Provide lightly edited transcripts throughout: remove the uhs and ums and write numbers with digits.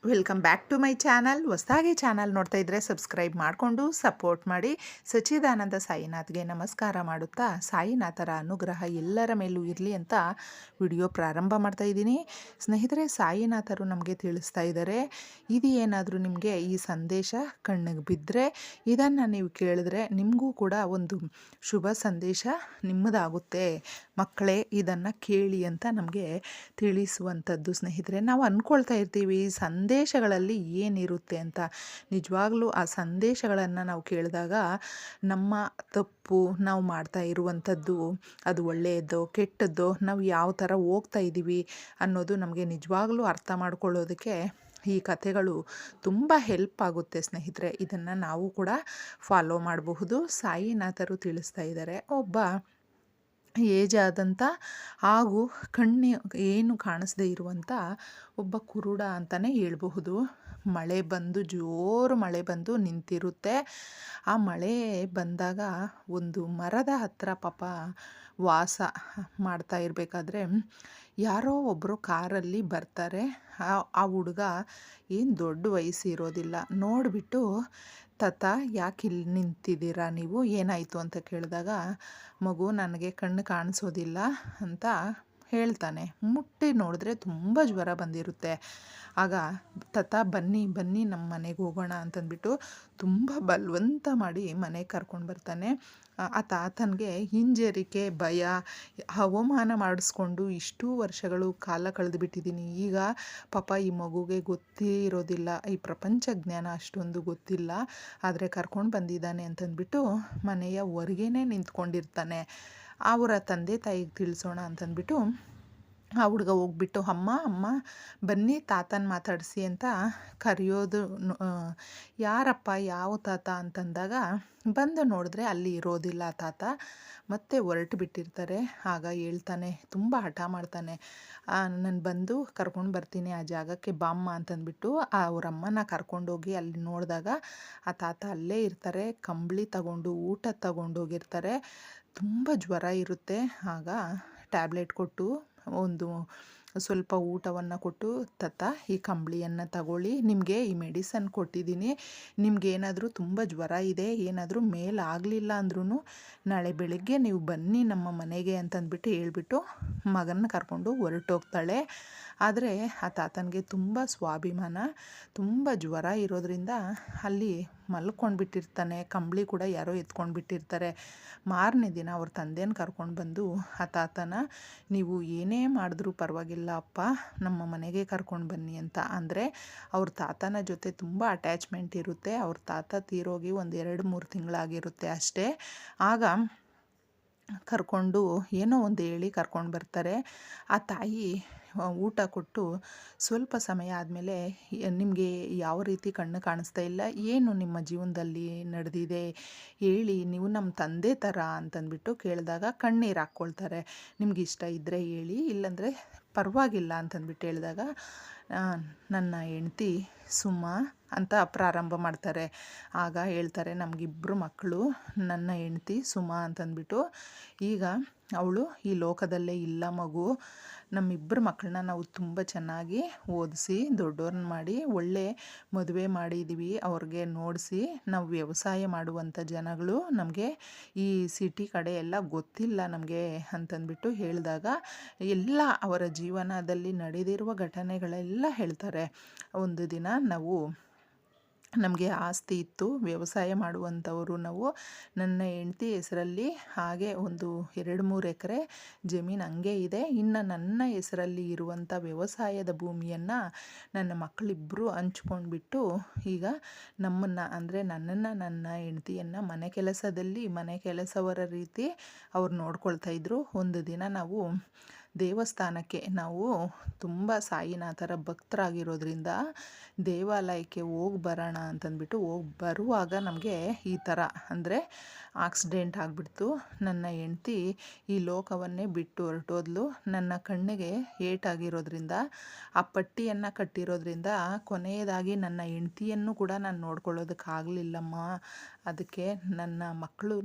Welcome back to my channel. ಹೊಸದಾಗಿ channel ನೋಡ್ತಾ ಇದ್ದರೆ ಸಬ್ಸ್ಕ್ರೈಬ್ ಮಾಡಿಕೊಂಡು ಸಪೋರ್ಟ್ ಮಾಡಿ. ಸಚ್ಚಿದಾನಂದ ಸಾಯಿನಾಥ್ಗೆ ನಮಸ್ಕಾರ ಮಾಡುತ್ತಾ ಸಾಯಿನಾಥರ ಅನುಗ್ರಹ ಎಲ್ಲರ ಮೇಲೂ ಇರಲಿ ಅಂತ ವಿಡಿಯೋ ಪ್ರಾರಂಭ ಮಾಡ್ತಾ ಇದ್ದೀನಿ. ಸ್ನೇಹಿತರೆ, ಸಾಯಿನಾಥರು ನಮಗೆ ತಿಳಿಸ್ತಾ ಇದ್ದಾರೆ, ಇದು ಏನಾದರೂ ನಿಮಗೆ ಈ ಸಂದೇಶ ಕಣ್ಣಿಗೆ ಬಿದ್ದರೆ ಇದನ್ನು ನೀವು ಕೇಳಿದ್ರೆ ನಿಮಗೂ ಕೂಡ ಒಂದು ಶುಭ ಸಂದೇಶ ನಿಮ್ಮದಾಗುತ್ತೆ ಮಕ್ಕಳೇ, ಇದನ್ನು ಕೇಳಿ ಅಂತ ನಮಗೆ ತಿಳಿಸುವಂಥದ್ದು. ಸ್ನೇಹಿತರೆ, ನಾವು ಅಂದ್ಕೊಳ್ತಾ ಇರ್ತೀವಿ ಈ ಸಂದೇಶಗಳಲ್ಲಿ ಏನಿರುತ್ತೆ ಅಂತ. ನಿಜವಾಗ್ಲೂ ಆ ಸಂದೇಶಗಳನ್ನು ನಾವು ಕೇಳಿದಾಗ ನಮ್ಮ ತಪ್ಪು, ನಾವು ಮಾಡ್ತಾ ಇರುವಂಥದ್ದು ಅದು ಒಳ್ಳೆಯದೋ ಕೆಟ್ಟದ್ದೋ, ನಾವು ಯಾವ ಥರ ಹೋಗ್ತಾ ಇದ್ದೀವಿ ಅನ್ನೋದು ನಮಗೆ ನಿಜವಾಗ್ಲೂ ಅರ್ಥ ಮಾಡ್ಕೊಳ್ಳೋದಕ್ಕೆ ಈ ಕಥೆಗಳು ತುಂಬ ಹೆಲ್ಪ್ ಆಗುತ್ತೆ ಸ್ನೇಹಿತರೆ. ಇದನ್ನು ನಾವು ಕೂಡ ಫಾಲೋ ಮಾಡಬಹುದು. ಸಾಯಿನಾಥರು ತಿಳಿಸ್ತಾ ಇದ್ದಾರೆ, ಒಬ್ಬ ಏಜ್ ಆದಂಥ ಹಾಗೂ ಏನು ಕಾಣಿಸದೇ ಇರುವಂಥ ಒಬ್ಬ ಕುರುಡ ಅಂತಲೇ ಹೇಳ್ಬಹುದು. ಮಳೆ ಬಂದು ಜೋರು ಮಳೆ ಬಂದು ನಿಂತಿರುತ್ತೆ. ಆ ಮಳೆ ಬಂದಾಗ ಒಂದು ಮರದ ಹತ್ತಿರ ಪಾಪ ವಾಸ ಮಾಡ್ತಾ ಇರಬೇಕಾದ್ರೆ ಯಾರೋ ಒಬ್ಬರು ಕಾರಲ್ಲಿ ಬರ್ತಾರೆ. ಆ ಹುಡುಗ ಏನು ದೊಡ್ಡ ವಯಸ್ಸು ಇರೋದಿಲ್ಲ. ನೋಡಿಬಿಟ್ಟು, ತಾತ ಯಾಕೆ ಇಲ್ಲಿ ನಿಂತಿದ್ದೀರಾ ನೀವು, ಏನಾಯಿತು ಅಂತ ಕೇಳಿದಾಗ, ಮಗು ನನಗೆ ಕಣ್ಣು ಕಾಣಿಸೋದಿಲ್ಲ ಅಂತ ಹೇಳ್ತಾನೆ. ಮುಟ್ಟಿ ನೋಡಿದ್ರೆ ತುಂಬ ಜ್ವರ ಬಂದಿರುತ್ತೆ. ಆಗ ತಾತ ಬನ್ನಿ ಬನ್ನಿ ನಮ್ಮ ಮನೆಗೆ ಹೋಗೋಣ ಅಂತಂದ್ಬಿಟ್ಟು ತುಂಬ ಬಲವಂತ ಮಾಡಿ ಮನೆಗೆ ಕರ್ಕೊಂಡು ಬರ್ತಾನೆ. ಆ ತಾತನಿಗೆ ಹಿಂಜರಿಕೆ, ಭಯ, ಅವಮಾನ ಮಾಡಿಸ್ಕೊಂಡು ಇಷ್ಟೂ ವರ್ಷಗಳು ಕಾಲ ಕಳೆದುಬಿಟ್ಟಿದ್ದೀನಿ. ಈಗ ಪಾಪ ಈ ಮಗುಗೆ ಗೊತ್ತೇ ಇರೋದಿಲ್ಲ, ಈ ಪ್ರಪಂಚ ಜ್ಞಾನ ಅಷ್ಟೊಂದು ಗೊತ್ತಿಲ್ಲ, ಆದರೆ ಕರ್ಕೊಂಡು ಬಂದಿದ್ದಾನೆ ಅಂತಂದ್ಬಿಟ್ಟು ಮನೆಯ ಹೊರಗೇನೆ ನಿಂತ್ಕೊಂಡಿರ್ತಾನೆ. ಅವರ ತಂದೆ ತಾಯಿಗೆ ತಿಳಿಸೋಣ ಅಂತಂದ್ಬಿಟ್ಟು ಆ ಹುಡುಗ ಹೋಗ್ಬಿಟ್ಟು, ಅಮ್ಮ ಅಮ್ಮ ಬನ್ನಿ ತಾತನ ಮಾತಾಡಿಸಿ ಅಂತ ಕರೆಯೋದು. ಯಾರಪ್ಪ, ಯಾವ ತಾತ ಅಂತಂದಾಗ ಬಂದು ನೋಡಿದ್ರೆ ಅಲ್ಲಿ ಇರೋದಿಲ್ಲ ಆ ತಾತ, ಮತ್ತೆ ಹೊರಟು ಬಿಟ್ಟಿರ್ತಾರೆ. ಆಗ ಹೇಳ್ತಾನೆ, ತುಂಬ ಹಠ ಮಾಡ್ತಾನೆ, ನಾನು ಬಂದು ಕರ್ಕೊಂಡು ಬರ್ತೀನಿ ಆ ಜಾಗಕ್ಕೆ ಬಾಮ್ಮ ಅಂತಂದ್ಬಿಟ್ಟು ಅವರಮ್ಮನ ಕರ್ಕೊಂಡೋಗಿ ಅಲ್ಲಿ ನೋಡಿದಾಗ ಆ ತಾತ ಅಲ್ಲೇ ಇರ್ತಾರೆ. ಕಂಬಳಿ ತಗೊಂಡು ಊಟ ತಗೊಂಡೋಗಿರ್ತಾರೆ. ತುಂಬ ಜ್ವರ ಇರುತ್ತೆ. ಆಗ ಟ್ಯಾಬ್ಲೆಟ್ ಕೊಟ್ಟು ಒಂದು ಸ್ವಲ್ಪ ಊಟವನ್ನು ಕೊಟ್ಟು, ತಾತ ಈ ಕಂಬಳಿಯನ್ನು ತಗೊಳ್ಳಿ, ನಿಮಗೆ ಈ ಮೆಡಿಸನ್ ಕೊಟ್ಟಿದ್ದೀನಿ, ನಿಮಗೇನಾದರೂ ತುಂಬ ಜ್ವರ ಇದೆ, ಏನಾದರೂ ಮೇಲಾಗಲಿಲ್ಲ ಅಂದ್ರೂ ನಾಳೆ ಬೆಳಗ್ಗೆ ನೀವು ಬನ್ನಿ ನಮ್ಮ ಮನೆಗೆ ಅಂತಂದ್ಬಿಟ್ಟು ಹೇಳ್ಬಿಟ್ಟು ಮಗನ ಕರ್ಕೊಂಡು ಹೊರಟೋಗ್ತಾಳೆ. ಆದರೆ ಆ ತಾತನಿಗೆ ತುಂಬ ಸ್ವಾಭಿಮಾನ, ತುಂಬ ಜ್ವರ ಇರೋದ್ರಿಂದ ಅಲ್ಲಿ ಮಲ್ಕೊಂಡು ಬಿಟ್ಟಿರ್ತಾನೆ. ಕಂಬಳಿ ಕೂಡ ಯಾರೋ ಎತ್ಕೊಂಡು ಬಿಟ್ಟಿರ್ತಾರೆ. ಮಾರನೇ ದಿನ ಅವ್ರ ತಂದೆನ ಕರ್ಕೊಂಡು ಬಂದು ಆ ತಾತನ, ನೀವು ಏನೇ ಮಾಡಿದ್ರೂ ಪರವಾಗಿಲ್ಲ ಅಪ್ಪ, ನಮ್ಮ ಮನೆಗೆ ಕರ್ಕೊಂಡು ಬನ್ನಿ ಅಂತ. ಅಂದರೆ ಅವ್ರ ತಾತನ ಜೊತೆ ತುಂಬ ಅಟ್ಯಾಚ್ಮೆಂಟ್ ಇರುತ್ತೆ. ಅವ್ರ ತಾತ ತೀರೋಗಿ ಒಂದು 2-3 ತಿಂಗಳಾಗಿರುತ್ತೆ ಅಷ್ಟೇ. ಆಗ ಕರ್ಕೊಂಡು ಏನೋ ಒಂದು ಹೇಳಿ ಕರ್ಕೊಂಡು ಬರ್ತಾರೆ. ಆ ತಾಯಿ ಊಟ ಕೊಟ್ಟು ಸ್ವಲ್ಪ ಸಮಯ ಆದಮೇಲೆ, ನಿಮಗೆ ಯಾವ ರೀತಿ ಕಣ್ಣು ಕಾಣಿಸ್ತಾ ಇಲ್ಲ, ಏನು ನಿಮ್ಮ ಜೀವನದಲ್ಲಿ ನಡೆದಿದೆ ಹೇಳಿ, ನೀವು ನಮ್ಮ ತಂದೆ ಥರ ಅಂತಂದ್ಬಿಟ್ಟು ಕೇಳಿದಾಗ ಕಣ್ಣೀರು ಹಾಕ್ಕೊಳ್ತಾರೆ. ನಿಮ್ಗೆ ಇಷ್ಟ ಇದ್ದರೆ ಹೇಳಿ, ಇಲ್ಲಾಂದರೆ ಪರವಾಗಿಲ್ಲ ಅಂತಂದ್ಬಿಟ್ಟು ಹೇಳಿದಾಗ, ನನ್ನ ಹೆಂಡ್ತಿ ಸುಮಾ ಅಂತ ಪ್ರಾರಂಭ ಮಾಡ್ತಾರೆ. ಆಗ ಹೇಳ್ತಾರೆ, ನಮಗಿಬ್ಬರು ಮಕ್ಕಳು, ನನ್ನ ಹೆಂಡ್ತಿ ಸುಮಾ ಅಂತಂದ್ಬಿಟ್ಟು, ಈಗ ಅವಳು ಈ ಲೋಕದಲ್ಲೇ ಇಲ್ಲ ಮಗು, ನಮ್ಮಿಬ್ಬರು ಮಕ್ಕಳನ್ನ ನಾವು ತುಂಬ ಚೆನ್ನಾಗಿ ಓದಿಸಿ ದೊಡ್ಡವ್ರನ್ನ ಮಾಡಿ ಒಳ್ಳೆ ಮದುವೆ ಮಾಡಿದ್ದೀವಿ, ಅವ್ರಿಗೆ ನೋಡಿಸಿ. ನಾವು ವ್ಯವಸಾಯ ಮಾಡುವಂಥ ಜನಗಳು, ನಮಗೆ ಈ ಸಿಟಿ ಕಡೆ ಎಲ್ಲ ಗೊತ್ತಿಲ್ಲ ನಮಗೆ ಅಂತಂದ್ಬಿಟ್ಟು ಹೇಳಿದಾಗ ಎಲ್ಲ ಅವರ ಜೀವನದಲ್ಲಿ ನಡೆದಿರುವ ಘಟನೆಗಳೆಲ್ಲ ಹೇಳ್ತಾರೆ. ಒಂದು ದಿನ ನಮಗೆ ಆಸ್ತಿ ಇತ್ತು, ವ್ಯವಸಾಯ ಮಾಡುವಂಥವರು ನಾವು. ನನ್ನ ಹೆಂಡ್ತಿ ಹೆಸರಲ್ಲಿ ಹಾಗೆ ಒಂದು 2-3 ಎಕರೆ ಜಮೀನು ಹಂಗೆ ಇದೆ. ಇನ್ನು ನನ್ನ ಹೆಸರಲ್ಲಿ ಇರುವಂಥ ವ್ಯವಸಾಯದ ಭೂಮಿಯನ್ನು ನನ್ನ ಮಕ್ಕಳಿಬ್ಬರು ಹಂಚ್ಕೊಂಡ್ಬಿಟ್ಟು ಈಗ ನಮ್ಮನ್ನು, ಅಂದರೆ ನನ್ನನ್ನು, ನನ್ನ ಹೆಂಡ್ತಿಯನ್ನು ಮನೆ ಕೆಲಸವರ ರೀತಿ ಅವ್ರು ನೋಡ್ಕೊಳ್ತಾ ಇದ್ರು. ಒಂದು ದಿನ ನಾವು ದೇವಸ್ಥಾನಕ್ಕೆ, ನಾವು ತುಂಬ ಸಾಯಿನಾಥರ ಭಕ್ತರಾಗಿರೋದ್ರಿಂದ ದೇವಾಲಯಕ್ಕೆ ಹೋಗಿ ಬರೋಣ ಅಂತಂದ್ಬಿಟ್ಟು ಬರುವಾಗ ನಮಗೆ ಈ ಥರ, ಅಂದರೆ ಆಕ್ಸಿಡೆಂಟ್ ಆಗಿಬಿಡ್ತು. ನನ್ನ ಹೆಂಡ್ತಿ ಈ ಲೋಕವನ್ನೇ ಬಿಟ್ಟು ಹೊರಟೋದ್ಲು. ನನ್ನ ಕಣ್ಣಿಗೆ ಏಟಾಗಿರೋದ್ರಿಂದ, ಆ ಪಟ್ಟಿಯನ್ನು ಕಟ್ಟಿರೋದ್ರಿಂದ ಕೊನೆಯದಾಗಿ ನನ್ನ ಹೆಂಡ್ತಿಯನ್ನು ಕೂಡ ನಾನು ನೋಡ್ಕೊಳ್ಳೋದಕ್ಕಾಗಲಿಲ್ಲಮ್ಮ ಅದಕ್ಕೆ ನನ್ನ ಮಕ್ಕಳು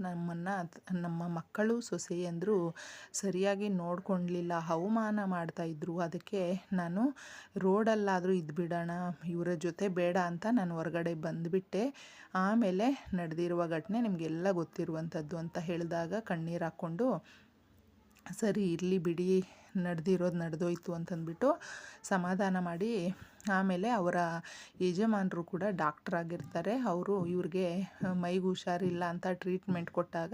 ನಮ್ಮ ಮಕ್ಕಳು ಸೊಸೆಯಂದರು ಸರಿಯಾಗಿ ನೋಡ್ಕೊಳ್ಳಲಿಲ್ಲ, ಅವಮಾನ ಮಾಡ್ತಾಯಿದ್ರು. ಅದಕ್ಕೆ ನಾನು ರೋಡಲ್ಲಾದರೂ ಇದ್ಬಿಡೋಣ, ಇವರ ಜೊತೆ ಬೇಡ ಅಂತ ನಾನು ಹೊರಗಡೆ ಬಂದುಬಿಟ್ಟೆ. ಆಮೇಲೆ ನಡೆದಿರುವ ಘಟನೆ ನಿಮಗೆಲ್ಲ ಗೊತ್ತಿರುವಂಥದ್ದು ಅಂತ ಹೇಳಿದಾಗ ಕಣ್ಣೀರು ಹಾಕ್ಕೊಂಡು ಸರಿ ಇರಲಿ ಬಿಡಿ, ನಡೆದಿರೋದು ನಡೆದೋಯ್ತು ಅಂತಂದ್ಬಿಟ್ಟು ಸಮಾಧಾನ ಮಾಡಿ, ಆಮೇಲೆ ಅವರ ಯಜಮಾನರು ಕೂಡ ಡಾಕ್ಟ್ರಾಗಿರ್ತಾರೆ. ಅವರು ಇವ್ರಿಗೆ ಮೈಗೆ ಹುಷಾರಿಲ್ಲ ಅಂತ ಟ್ರೀಟ್ಮೆಂಟ್ ಕೊಟ್ಟಾಗ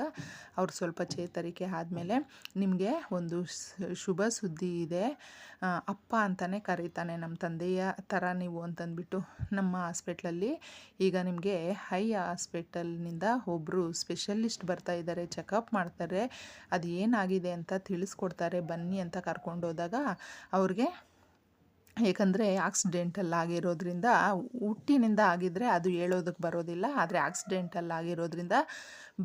ಅವ್ರು ಸ್ವಲ್ಪ ಚೇತರಿಕೆ ಆದಮೇಲೆ ನಿಮಗೆ ಒಂದು ಶುಭ ಸುದ್ದಿ ಇದೆ, ಅಪ್ಪ ಅಂತಲೇ ಕರೀತಾನೆ ನಮ್ಮ ತಂದೆಯ ಥರ ನೀವು ಅಂತಂದ್ಬಿಟ್ಟು ನಮ್ಮ ಹಾಸ್ಪಿಟ್ಲಲ್ಲಿ ಈಗ ನಿಮಗೆ ಹೈ ಹಾಸ್ಪಿಟಲ್ನಿಂದ ಒಬ್ಬರು ಸ್ಪೆಷಲಿಸ್ಟ್ ಬರ್ತಾ ಇದ್ದಾರೆ, ಚೆಕಪ್ ಮಾಡ್ತಾರೆ, ಅದು ಏನಾಗಿದೆ ಅಂತ ತಿಳಿಸ್ಕೊಡ್ತಾರೆ ಬನ್ನಿ ಅಂತ ಕರ್ಕೊಂಡೋದಾಗ ಅವ್ರಿಗೆ, ಏಕೆಂದರೆ ಆಕ್ಸಿಡೆಂಟಲ್ ಆಗಿರೋದ್ರಿಂದ ಹುಟ್ಟಿನಿಂದ ಆಗಿದ್ದರೆ ಅದು ಹೇಳೋದಕ್ಕೆ ಬರೋದಿಲ್ಲ, ಆದರೆ ಆಕ್ಸಿಡೆಂಟಲ್ ಆಗಿರೋದ್ರಿಂದ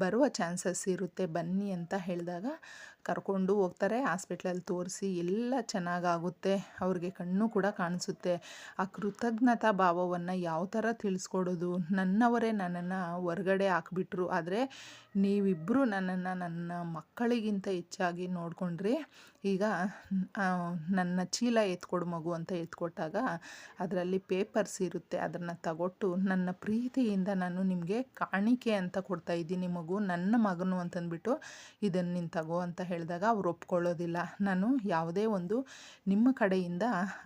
ಬರುವ ಚಾನ್ಸಸ್ ಇರುತ್ತೆ ಬನ್ನಿ ಅಂತ ಹೇಳಿದಾಗ ಕರ್ಕೊಂಡು ಹೋಗ್ತಾರೆ. ಹಾಸ್ಪಿಟ್ಲಲ್ಲಿ ತೋರಿಸಿ ಎಲ್ಲ ಚೆನ್ನಾಗಾಗುತ್ತೆ, ಅವ್ರಿಗೆ ಕಣ್ಣು ಕೂಡ ಕಾಣಿಸುತ್ತೆ. ಆ ಕೃತಜ್ಞತಾ ಭಾವವನ್ನು ಯಾವ ಥರ ತಿಳಿಸ್ಕೊಡೋದು, ನನ್ನವರೇ ನನ್ನನ್ನು ಹೊರಗಡೆ ಹಾಕ್ಬಿಟ್ರು, ಆದರೆ ನೀವಿಬ್ಬರು ನನ್ನನ್ನು ನನ್ನ ಮಕ್ಕಳಿಗಿಂತ ಹೆಚ್ಚಾಗಿ ನೋಡ್ಕೊಂಡ್ರಿ, ಈಗ ನನ್ನ ಚೀಲ ಎತ್ಕೊಡು ಮಗು ಅಂತ ಎತ್ಕೊಟ್ಟಾಗ ಅದರಲ್ಲಿ ಪೇಪರ್ಸ್ ಇರುತ್ತೆ, ಅದನ್ನು ತಗೊಟ್ಟು ನನ್ನ ಪ್ರೀತಿಯಿಂದ ನಾನು ನಿಮಗೆ ಕಾಣಿಕೆ ಅಂತ ಕೊಡ್ತಾಯಿದ್ದೀನಿ ಮಗು, ನನ್ನ ಮಗನು ಅಂತಂದ್ಬಿಟ್ಟು ಇದನ್ನು ನೀನು ತಗೋ ಅಂತ ಹೇಳಿದಾಗ ಅವ್ರು ಒಪ್ಕೊಳ್ಳೋದಿಲ್ಲ. ನಾನು ಯಾವುದೇ ಒಂದು ನಿಮ್ಮ ಕಡೆಯಿಂದ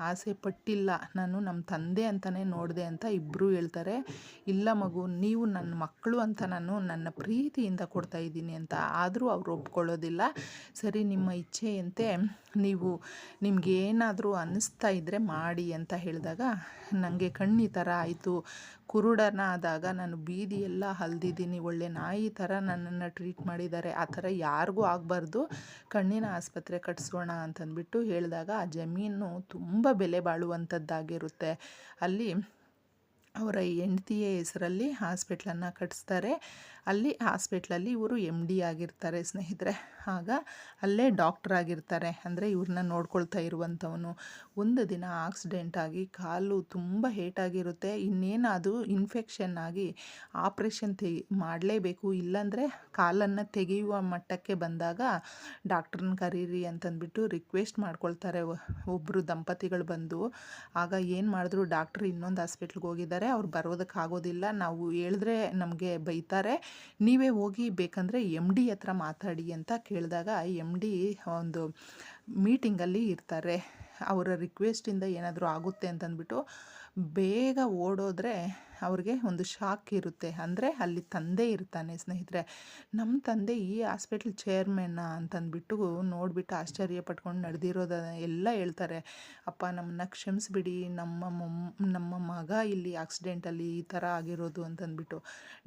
ಆಸೆ ಪಟ್ಟಿಲ್ಲ, ನಾನು ನಮ್ಮ ತಂದೆ ಅಂತಲೇ ನೋಡಿದೆ ಅಂತ ಇಬ್ಬರು ಹೇಳ್ತಾರೆ. ಇಲ್ಲ ಮಗು, ನೀವು ನನ್ನ ಮಕ್ಕಳು ಅಂತ ನಾನು ನನ್ನ ಪ್ರೀತಿಯಿಂದ ಕೊಡ್ತಾಯಿದ್ದೀನಿ ಅಂತ, ಆದರೂ ಅವ್ರು ಒಪ್ಕೊಳ್ಳೋದಿಲ್ಲ. ಸರಿ ನಿಮ್ಮ ಇಚ್ಛೆಯಂತೆ ನೀವು ನಿಮಗೇನಾದರೂ ಅನ್ನಿಸ್ತಾ ಇದ್ದರೆ ಮಾಡಿ ಅಂತ ಹೇಳಿದಾಗ ನನಗೆ ಕಣ್ಣು ಈ ಥರ ಆಯಿತು, ಕುರುಡನಾದಾಗ ನಾನು ಬೀದಿಯೆಲ್ಲ ಹಲ್ದಿದ್ದೀನಿ, ಒಳ್ಳೆ ನಾಯಿ ಥರ ನನ್ನನ್ನು ಟ್ರೀಟ್ ಮಾಡಿದ್ದಾರೆ, ಆ ಥರ ಯಾರಿಗೂ ಆಗಬಾರ್ದು, ಕಣ್ಣಿನ ಆಸ್ಪತ್ರೆ ಕಟ್ಟಿಸೋಣ ಅಂತಂದ್ಬಿಟ್ಟು ಹೇಳಿದಾಗ ಆ ಜಮೀನು ತುಂಬ ಬೆಲೆ ಬಾಳುವಂಥದ್ದಾಗಿರುತ್ತೆ. ಅಲ್ಲಿ ಅವರ ಹೆಂಡತಿಯ ಹೆಸರಲ್ಲಿ ಹಾಸ್ಪಿಟ್ಲನ್ನು ಕಟ್ಟಿಸ್ತಾರೆ. ಅಲ್ಲಿ ಹಾಸ್ಪಿಟ್ಲಲ್ಲಿ ಇವರು MD ಆಗಿರ್ತಾರೆ ಸ್ನೇಹಿತರೆ. ಆಗ ಅಲ್ಲೇ ಡಾಕ್ಟ್ರ್ ಆಗಿರ್ತಾರೆ, ಅಂದರೆ ಇವ್ರನ್ನ ನೋಡ್ಕೊಳ್ತಾ ಇರುವಂಥವನು. ಒಂದು ದಿನ ಆಕ್ಸಿಡೆಂಟ್ ಆಗಿ ಕಾಲು ತುಂಬ ಏಟಾಗಿರುತ್ತೆ, ಇನ್ನೇನು ಅದು ಇನ್ಫೆಕ್ಷನ್ ಆಗಿ ಆಪ್ರೇಷನ್ ಮಾಡಲೇಬೇಕು, ಇಲ್ಲಾಂದರೆ ಕಾಲನ್ನು ತೆಗೆಯುವ ಮಟ್ಟಕ್ಕೆ ಬಂದಾಗ ಡಾಕ್ಟ್ರನ್ನ ಕರೀರಿ ಅಂತಂದ್ಬಿಟ್ಟು ರಿಕ್ವೆಸ್ಟ್ ಮಾಡ್ಕೊಳ್ತಾರೆ ಒಬ್ಬರು ದಂಪತಿಗಳು ಬಂದು. ಆಗ ಏನು ಮಾಡಿದ್ರು, ಡಾಕ್ಟ್ರ್ ಇನ್ನೊಂದು ಹಾಸ್ಪಿಟ್ಲಿಗೆ ಹೋಗಿದ್ದಾರೆ, ಅವ್ರು ಬರೋದಕ್ಕಾಗೋದಿಲ್ಲ, ನಾವು ಹೇಳಿದ್ರೆ ನಮಗೆ ಬೈತಾರೆ, ನೀವೇ ಹೋಗಿ ಬೇಕಂದರೆ MD ಹತ್ರ ಮಾತಾಡಿ ಅಂತ ಕೇಳಿದಾಗ MD ಒಂದು ಮೀಟಿಂಗಲ್ಲಿ ಇರ್ತಾರೆ. ಅವರ ರಿಕ್ವೆಸ್ಟಿಂದ ಏನಾದರೂ ಆಗುತ್ತೆ ಅಂತಂದ್ಬಿಟ್ಟು ಬೇಗ ಓಡೋದ್ರೆ ಅವ್ರಿಗೆ ಒಂದು ಶಾಕ್ ಇರುತ್ತೆ. ಅಂದರೆ ಅಲ್ಲಿ ತಂದೆ ಇರ್ತಾನೆ ಸ್ನೇಹಿತರೆ. ನಮ್ಮ ತಂದೆ ಈ ಹಾಸ್ಪಿಟ್ಲ್ ಚೇರ್ಮನ್ನ ಅಂತಂದ್ಬಿಟ್ಟು ನೋಡಿಬಿಟ್ಟು ಆಶ್ಚರ್ಯ ಪಟ್ಕೊಂಡು ನಡೆದಿರೋದ ಎಲ್ಲ ಹೇಳ್ತಾರೆ. ಅಪ್ಪ ನಮ್ಮನ್ನ ಕ್ಷಮಿಸ್ಬಿಡಿ, ನಮ್ಮ ಮಗ ಇಲ್ಲಿ ಆಕ್ಸಿಡೆಂಟಲ್ಲಿ ಈ ಥರ ಆಗಿರೋದು ಅಂತಂದ್ಬಿಟ್ಟು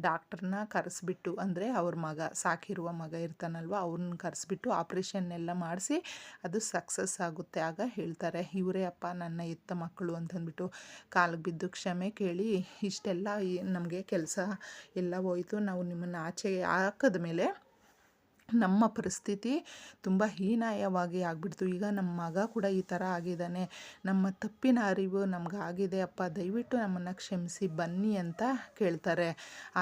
ಡಾಕ್ಟ್ರನ್ನ ಕರೆಸ್ಬಿಟ್ಟು, ಅಂದರೆ ಅವ್ರ ಮಗ ಸಾಕಿರುವ ಮಗ ಇರ್ತಾನಲ್ವ, ಅವ್ರನ್ನ ಕರೆಸ್ಬಿಟ್ಟು ಆಪ್ರೇಷನ್ ಎಲ್ಲ ಮಾಡಿಸಿ ಅದು ಸಕ್ಸಸ್ ಆಗುತ್ತೆ. ಆಗ ಹೇಳ್ತಾರೆ, ಇವರೇ ಅಪ್ಪ ನನ್ನ ಎತ್ತ ಮಕ್ಕಳು ಅಂತಂದ್ಬಿಟ್ಟು ಕಾಲಿಗೆ ಬಿದ್ದು ಕ್ಷಮೆ ಕೇಳಿ, ಇಷ್ಟೆಲ್ಲ ನಮಗೆ ಕೆಲಸ ಎಲ್ಲ ಹೋಯಿತು, ನಾವು ನಿಮ್ಮನ್ನು ಆಚೆಗೆ ಹಾಕಿದ ಮೇಲೆ ನಮ್ಮ ಪರಿಸ್ಥಿತಿ ತುಂಬ ಹೀನಾಯವಾಗಿ ಆಗಿಬಿಡ್ತು. ಈಗ ನಮ್ಮ ಮಗ ಕೂಡ ಈ ಥರ ಆಗಿದ್ದಾನೆ, ನಮ್ಮ ತಪ್ಪಿನ ಅರಿವು ನಮಗಾಗಿದೆ ಅಪ್ಪ, ದಯವಿಟ್ಟು ನಮ್ಮನ್ನು ಕ್ಷಮಿಸಿ ಬನ್ನಿ ಅಂತ ಕೇಳ್ತಾರೆ.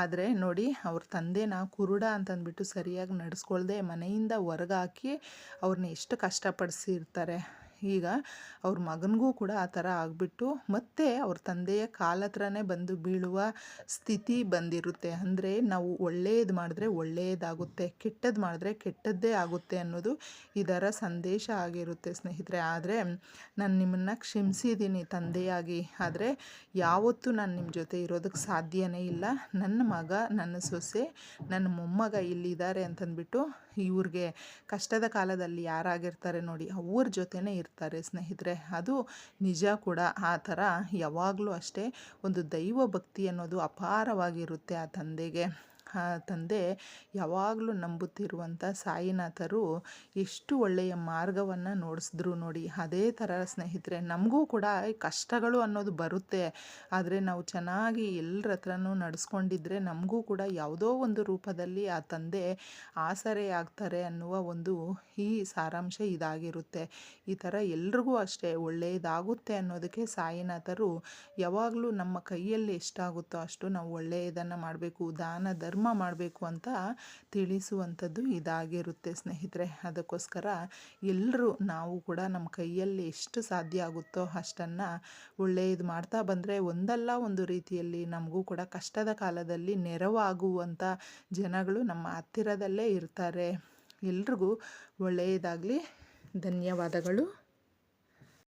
ಆದರೆ ನೋಡಿ, ಅವ್ರ ತಂದೆನ ಕುರುಡ ಅಂತಂದ್ಬಿಟ್ಟು ಸರಿಯಾಗಿ ನಡೆಸ್ಕೊಳ್ದೆ ಮನೆಯಿಂದ ಹೊರಗಾಕಿ ಅವ್ರನ್ನ ಎಷ್ಟು ಕಷ್ಟಪಡಿಸಿರ್ತಾರೆ. ಈಗ ಅವ್ರ ಮಗನಿಗೂ ಕೂಡ ಆ ಥರ ಆಗಿಬಿಟ್ಟು ಮತ್ತೆ ಅವ್ರ ತಂದೆಯ ಕಾಲತ್ರನೇ ಬಂದು ಬೀಳುವ ಸ್ಥಿತಿ ಬಂದಿರುತ್ತೆ. ಅಂದರೆ ನಾವು ಒಳ್ಳೆಯದು ಮಾಡಿದ್ರೆ ಒಳ್ಳೆಯದಾಗುತ್ತೆ, ಕೆಟ್ಟದ್ದು ಮಾಡಿದ್ರೆ ಕೆಟ್ಟದ್ದೇ ಆಗುತ್ತೆ ಅನ್ನೋದು ಇದರ ಸಂದೇಶ ಆಗಿರುತ್ತೆ ಸ್ನೇಹಿತರೆ. ಆದರೆ ನಾನು ನಿಮ್ಮನ್ನು ಕ್ಷಮಿಸಿದ್ದೀನಿ ತಂದೆಯಾಗಿ, ಆದರೆ ಯಾವತ್ತೂ ನಾನು ನಿಮ್ಮ ಜೊತೆ ಇರೋದಕ್ಕೆ ಸಾಧ್ಯವೇ ಇಲ್ಲ. ನನ್ನ ಮಗ, ನನ್ನ ಸೊಸೆ, ನನ್ನ ಮೊಮ್ಮಗ ಇಲ್ಲಿದ್ದಾರೆ ಅಂತಂದ್ಬಿಟ್ಟು ಇವ್ರಿಗೆ ಕಷ್ಟದ ಕಾಲದಲ್ಲಿ ಯಾರಾಗಿರ್ತಾರೆ ನೋಡಿ ಅವ್ರ ಜೊತೆನೇ ಇರ್ತಾರೆ ಸ್ನೇಹಿತರೆ. ಅದು ನಿಜ ಕೂಡ. ಆ ಥರ ಯಾವಾಗಲೂ ಅಷ್ಟೇ ಒಂದು ದೈವ ಭಕ್ತಿ ಅನ್ನೋದು ಅಪಾರವಾಗಿರುತ್ತೆ ಆ ತಂದೆಗೆ. ಆ ತಂದೆ ಯಾವಾಗಲೂ ನಂಬುತ್ತಿರುವಂಥ ಸಾಯಿನಾಥರು ಎಷ್ಟು ಒಳ್ಳೆಯ ಮಾರ್ಗವನ್ನು ನೋಡಿಸಿದ್ರು ನೋಡಿ. ಅದೇ ಥರ ಸ್ನೇಹಿತರೆ ನಮಗೂ ಕೂಡ ಕಷ್ಟಗಳು ಅನ್ನೋದು ಬರುತ್ತೆ, ಆದರೆ ನಾವು ಚೆನ್ನಾಗಿ ಎಲ್ಲರ ಹತ್ರನೂ ನಡೆಸ್ಕೊಂಡಿದ್ರೆ ನಮಗೂ ಕೂಡ ಯಾವುದೋ ಒಂದು ರೂಪದಲ್ಲಿ ಆ ತಂದೆ ಆಸರೆ ಆಗ್ತಾರೆ ಅನ್ನುವ ಒಂದು ಈ ಸಾರಾಂಶ ಇದಾಗಿರುತ್ತೆ. ಈ ಥರ ಎಲ್ರಿಗೂ ಅಷ್ಟೇ ಒಳ್ಳೆಯದಾಗುತ್ತೆ ಅನ್ನೋದಕ್ಕೆ ಸಾಯಿನಾಥರು ಯಾವಾಗಲೂ ನಮ್ಮ ಕೈಯಲ್ಲಿ ಎಷ್ಟಾಗುತ್ತೋ ಅಷ್ಟು ನಾವು ಒಳ್ಳೆಯದನ್ನು ಮಾಡಬೇಕು, ದಾನ ಧರ್ಮ ಧರ್ಮ ಮಾಡಬೇಕು ಅಂತ ತಿಳಿಸುವಂಥದ್ದು ಇದಾಗಿರುತ್ತೆ ಸ್ನೇಹಿತರೆ. ಅದಕ್ಕೋಸ್ಕರ ಎಲ್ಲರೂ ನಾವು ಕೂಡ ನಮ್ಮ ಕೈಯಲ್ಲಿ ಎಷ್ಟು ಸಾಧ್ಯ ಆಗುತ್ತೋ ಅಷ್ಟನ್ನು ಒಳ್ಳೆಯದು ಮಾಡ್ತಾ ಬಂದರೆ ಒಂದಲ್ಲ ಒಂದು ರೀತಿಯಲ್ಲಿ ನಮಗೂ ಕೂಡ ಕಷ್ಟದ ಕಾಲದಲ್ಲಿ ನೆರವಾಗುವಂಥ ಜನಗಳು ನಮ್ಮ ಹತ್ತಿರದಲ್ಲೇ ಇರ್ತಾರೆ. ಎಲ್ರಿಗೂ ಒಳ್ಳೆಯದಾಗಲಿ. ಧನ್ಯವಾದಗಳು.